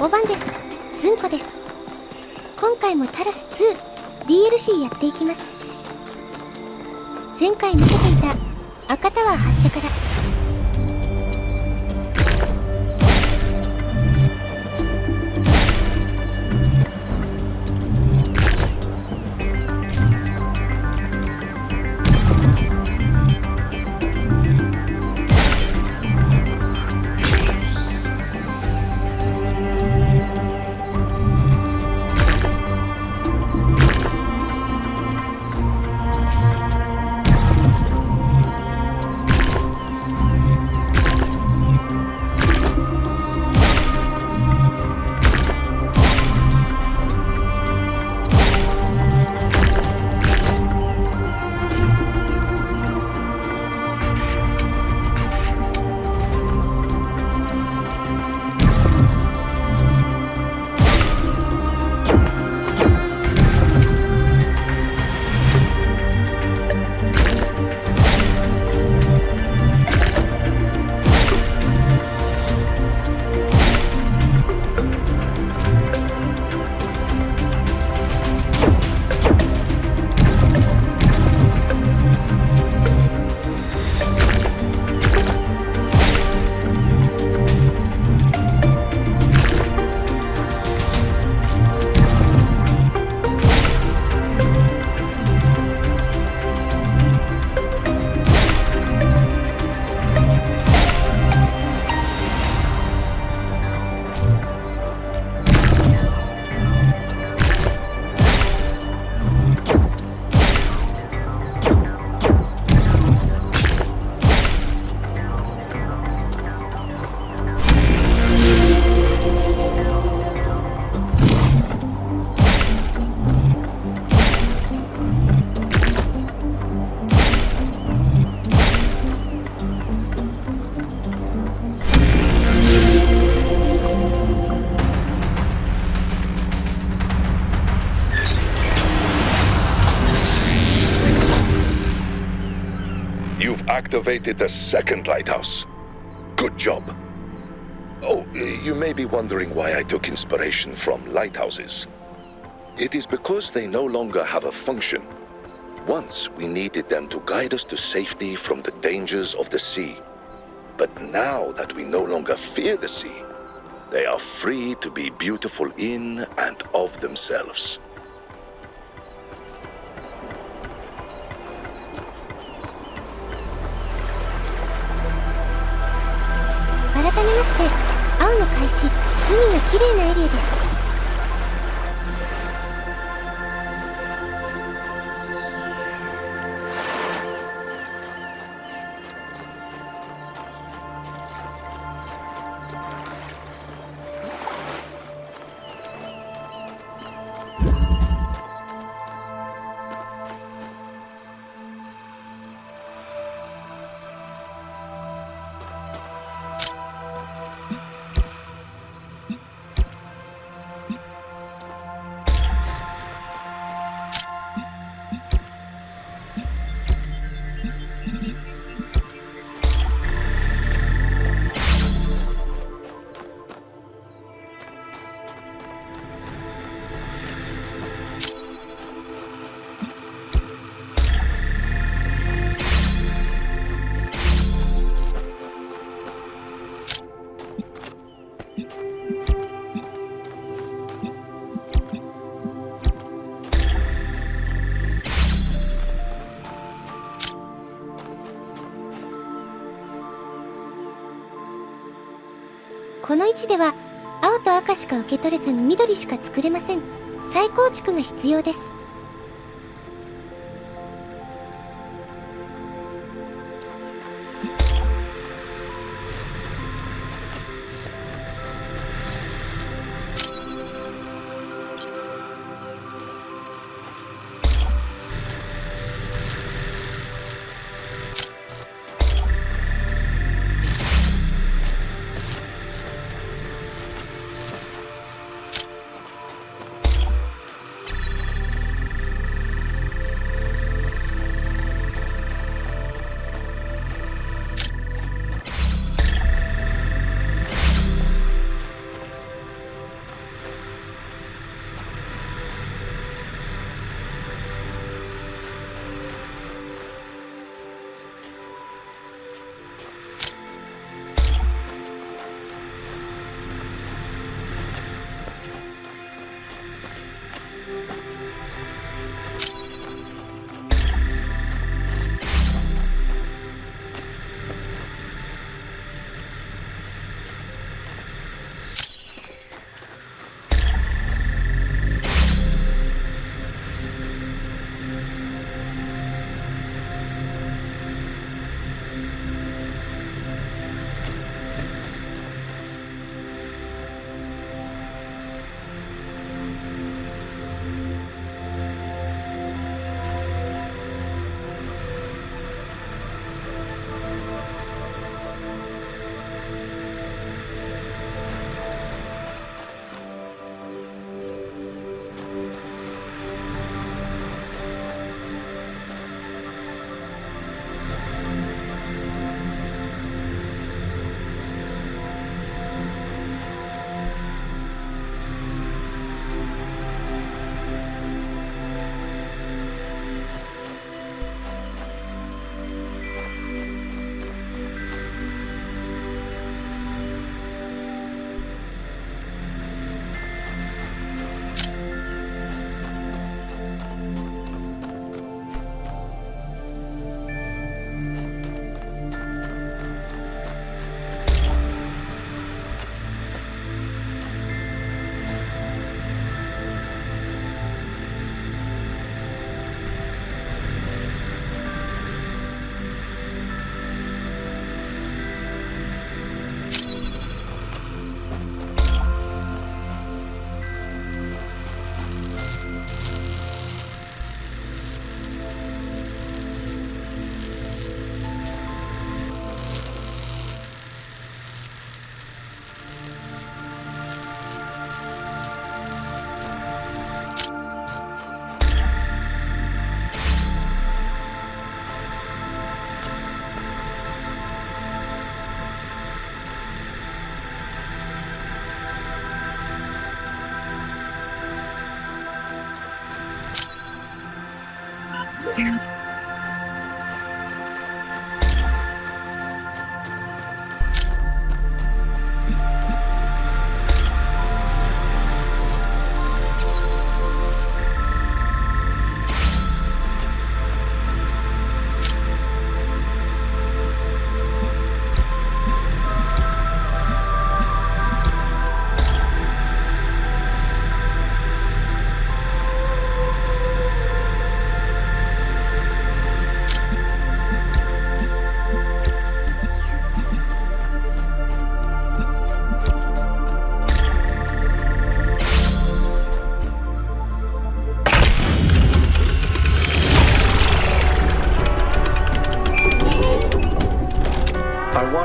おばんです。ずんこです。今回もタロス 2DLC やっていきます。前回見せていた赤タワー発射からYou've activated the second lighthouse. Good job. Oh, you may be wondering why I took inspiration from lighthouses. It is because they no longer have a function. Once we needed them to guide us to safety from the dangers of the sea. But now that we no longer fear the sea, they are free to be beautiful in and of themselves. 改めまして、青の開始、海が綺麗なエリアです。この位置では青と赤しか受け取れず緑しか作れません。再構築が必要です。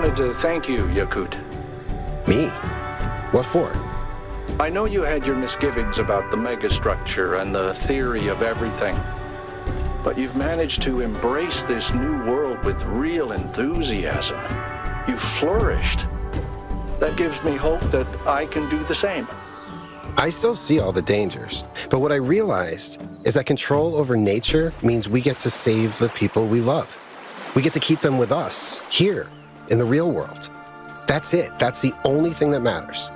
wanted to thank you, Yakut. Me? What for? I know you had your misgivings about the megastructure and the theory of everything, but you've managed to embrace this new world with real enthusiasm. You've flourished. That gives me hope that I can do the same. I still see all the dangers, but what I realized is that control over nature means we get to save the people we love. We get to keep them with us, here, in the real world. That's it. That's the only thing that matters.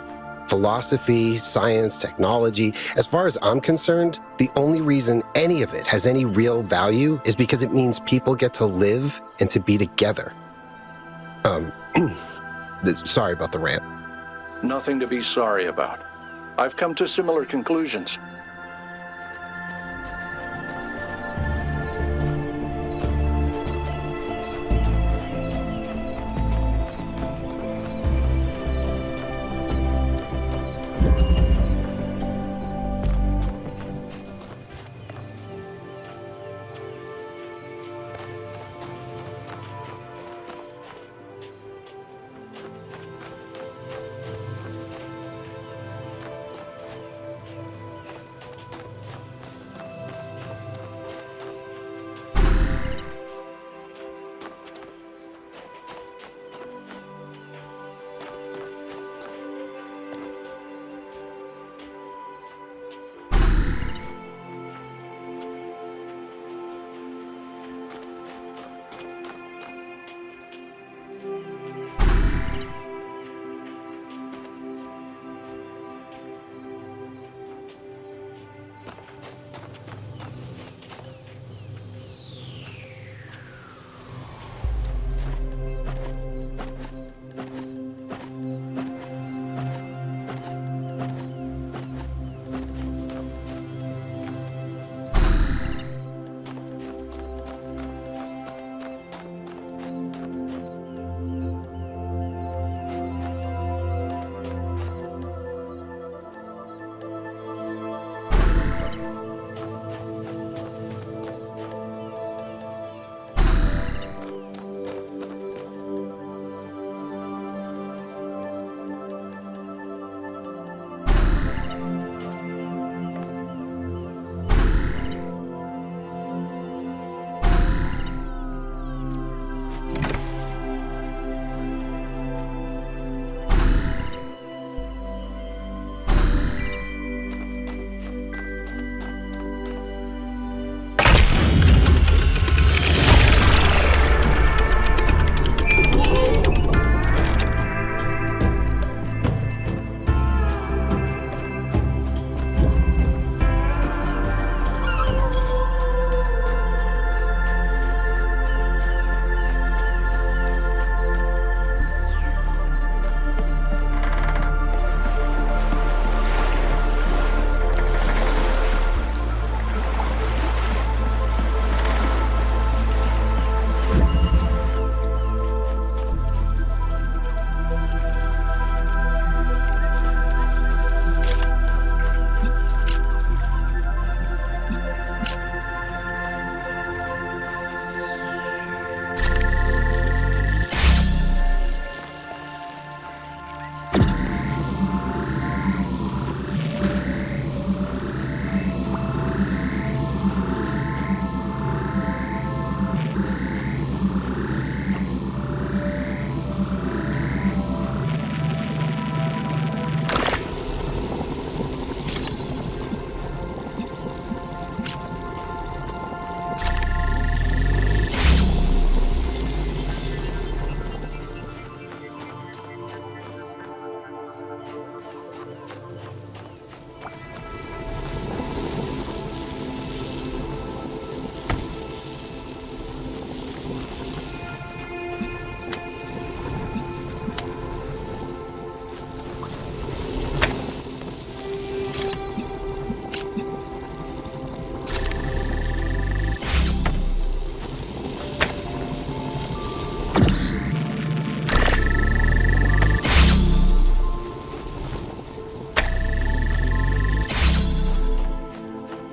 Philosophy, science, technology, as far as I'm concerned, the only reason any of it has any real value is because it means people get to live and to be together. Sorry about the rant. Nothing to be sorry about. I've come to similar conclusions.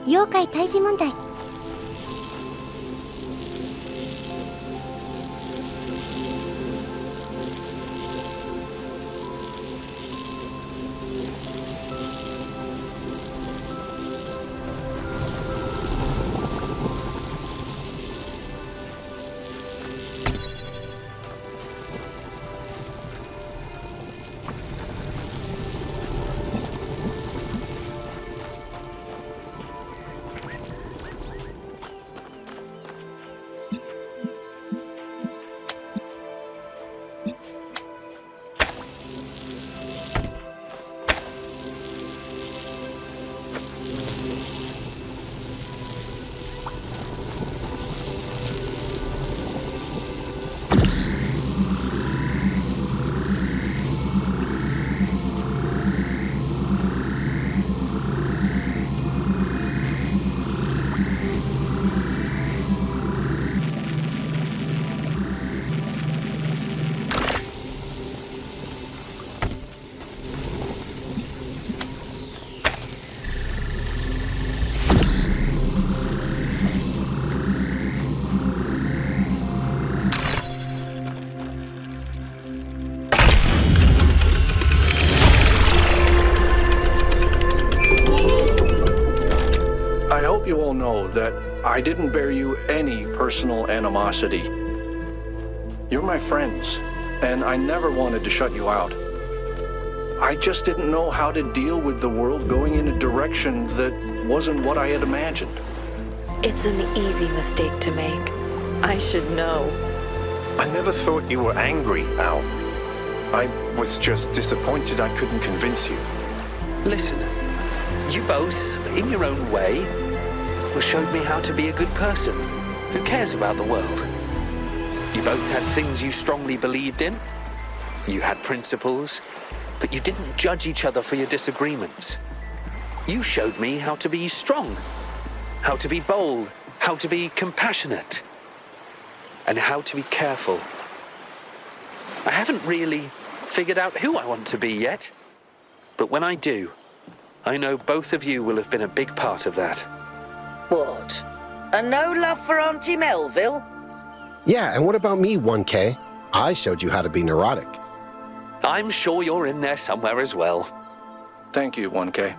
妖怪退治問題。you all know that I didn't bear you any personal animosity. You're my friends, and I never wanted to shut you out. I just didn't know how to deal with the world going in a direction that wasn't what I had imagined. It's an easy mistake to make. I should know. I never thought you were angry, Al. I was just disappointed I couldn't convince you. Listen, you both, in your own way, showed me how to be a good person who cares about the world. You both had things you strongly believed in. You had principles, but you didn't judge each other for your disagreements. You showed me how to be strong, how to be bold, how to be compassionate, and how to be careful. I haven't really figured out who I want to be yet, but when I do, I know both of you will have been a big part of that. What? And no love for Auntie Melville? Yeah, and what about me, 1K? I showed you how to be neurotic. I'm sure you're in there somewhere as well. Thank you, 1K.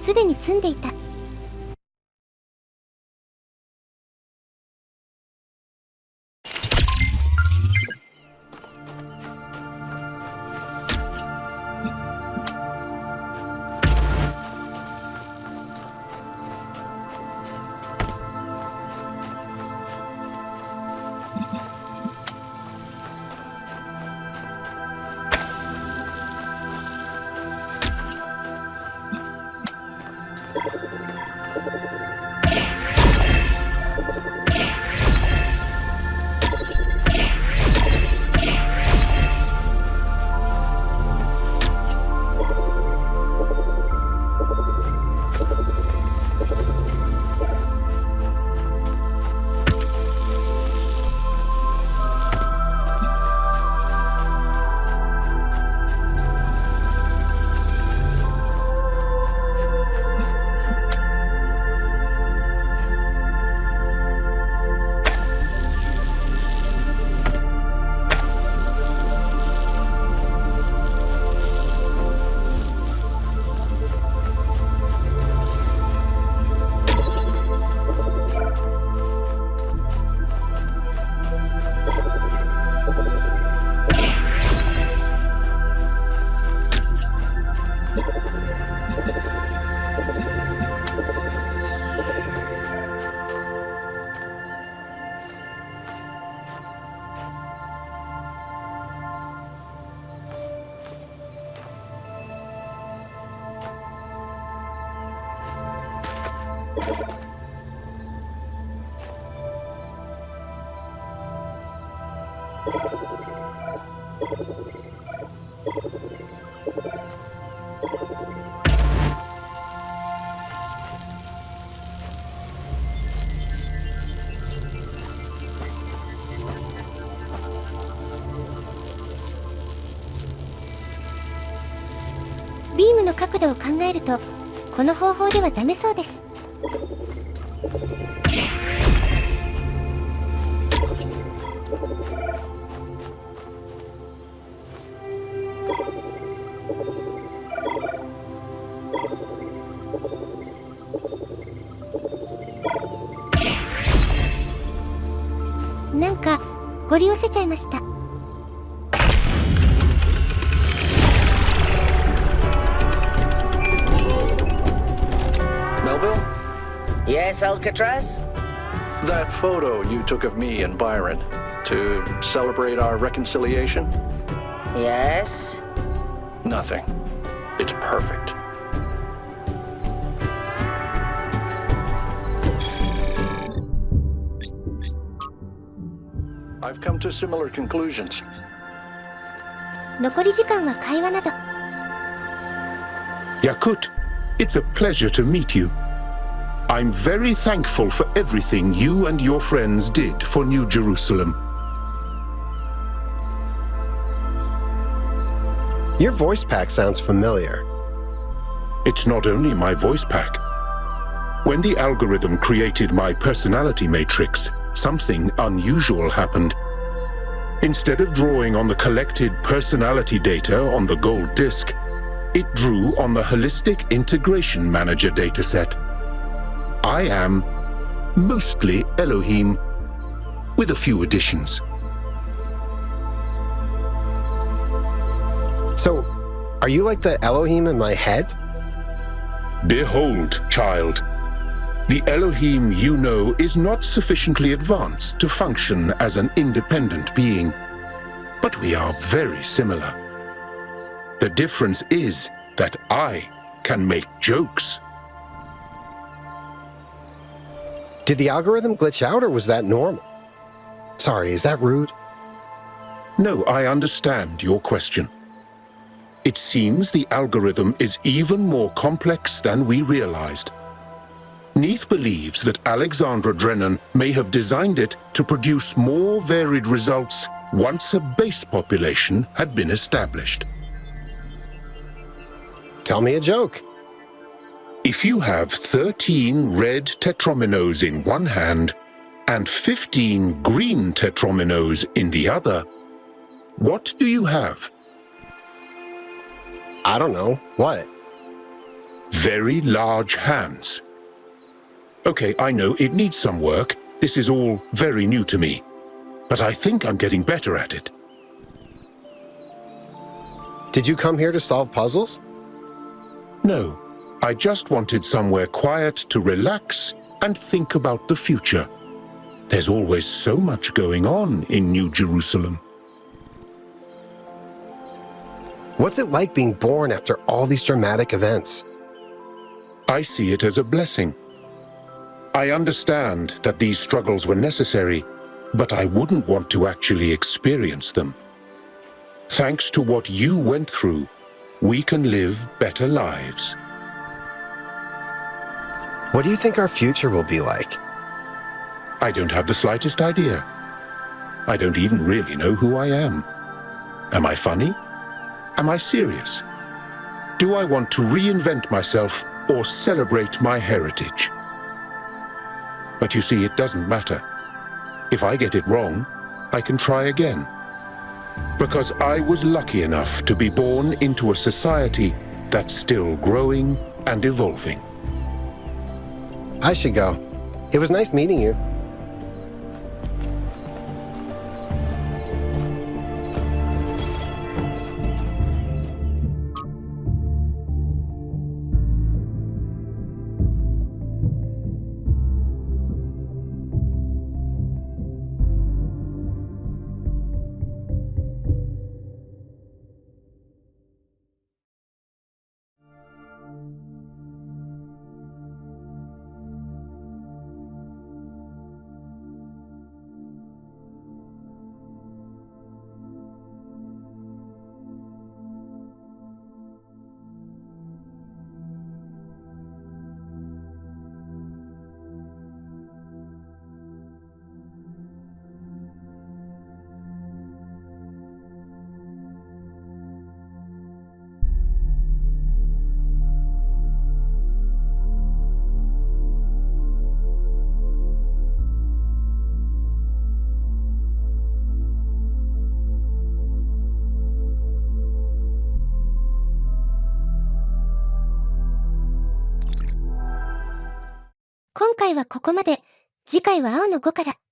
すでに積んでいた。ビームの角度を考えると、この方法ではダメそうです。なんかご利用せちゃいました。Yes, Alcatraz? That photo you took of me and Byron to celebrate our reconciliation? Yes? Nothing. It's perfect. I've come to similar conclusions. 残り時間は会話など。Yakut, it's a pleasure to meet you. I'm very thankful for everything you and your friends did for New Jerusalem. Your voice pack sounds familiar. It's not only my voice pack. When the algorithm created my personality matrix, something unusual happened. Instead of drawing on the collected personality data on the gold disk, it drew on the Holistic Integration Manager dataset. I am mostly Elohim, with a few additions. So, are you like the Elohim in my head? Behold, child. The Elohim you know is not sufficiently advanced to function as an independent being. But we are very similar. The difference is that I can make jokes. Did the algorithm glitch out or was that normal? Sorry, is that rude? No, I understand your question. It seems the algorithm is even more complex than we realized. Neith believes that Alexandra Drennan may have designed it to produce more varied results once a base population had been established. Tell me a joke. If you have 13 red tetrominos in one hand and 15 green tetrominos in the other, what do you have? I don't know. What? Very large hands. Okay, I know it needs some work. This is all very new to me. But I think I'm getting better at it. Did you come here to solve puzzles? No, I just wanted somewhere quiet to relax and think about the future. There's always so much going on in New Jerusalem. What's it like being born after all these dramatic events? I see it as a blessing. I understand that these struggles were necessary, but I wouldn't want to actually experience them. Thanks to what you went through, we can live better lives. What do you think our future will be like? I don't have the slightest idea. I don't even really know who I am. Am I funny? Am I serious? Do I want to reinvent myself or celebrate my heritage? But you see, it doesn't matter. If I get it wrong, I can try again. Because I was lucky enough to be born into a society that's still growing and evolving. I should go. It was nice meeting you.今回はここまで。次回は青の5から。